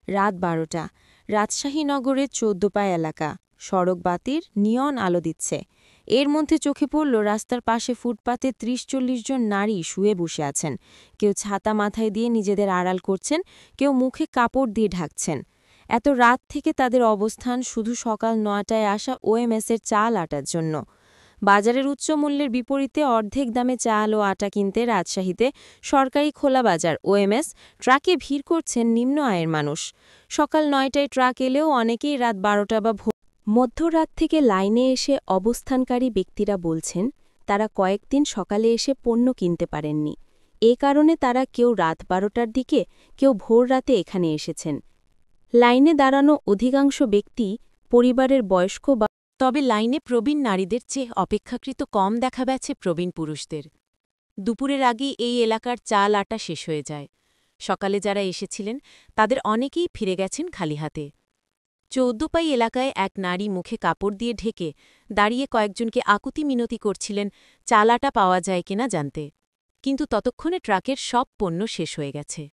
রাত ১২টা। রাজশাহী নগরের ১৪পাড়া এলাকা। সড়ক বাতির নিয়ন আলো দিচ্ছে। এর মধ্যে চোখে পড়ল রাস্তার পাশে ফুটপাতে ৩০-৪০ জন নারী শুয়ে বসে আছেন। কেউ ছাতা মাথায় দিয়ে নিজেদের আড়াল করছেন, কেউ মুখে কাপড় দিয়ে ঢাকছেন। এত রাত থেকে তাদের অবস্থান শুধু সকাল ৯টায় আসা ওএমএসের চাল আটার জন্য। বাজারের উচ্চ মূল্যের বিপরীতে অর্ধেক দামে চাল ও আটা কিনতে রাজশাহীতে সরকারি খোলা বাজার ওএমএস ট্রাকে ভিড় করছেন নিম্ন আয়ের মানুষ। সকাল ৯টায় ট্রাক এলেও অনেকেই রাত ১২টা বা মধ্যরাত থেকে লাইনে এসে অবস্থানকারী ব্যক্তিরা বলছেন তারা কয়েকদিন সকালে এসে পণ্য কিনতে পারেননি। এ কারণে তারা কেউ রাত ১২টার দিকে, কেউ ভোর রাতে এখানে এসেছেন। লাইনে দাঁড়ানো অধিকাংশ ব্যক্তি পরিবারের বয়স্ক বা তবে লাইনে প্রবীণ নারীদের চেয়ে অপেক্ষাকৃত কম দেখা গেছে প্রবীণ পুরুষদের। দুপুরের আগেই এই এলাকার চাল আটা শেষ হয়ে যায়। সকালে যারা এসেছিলেন তাদের অনেকেই ফিরে গেছেন খালি হাতে। ১৪পাই এলাকায় এক নারী মুখে কাপড় দিয়ে ঢেকে দাঁড়িয়ে কয়েকজনকে আকুতি মিনতি করছিলেন চাল আটা পাওয়া যায় কিনা জানতে। কিন্তু ততক্ষণে ট্রাকের সব পণ্য শেষ হয়ে গেছে।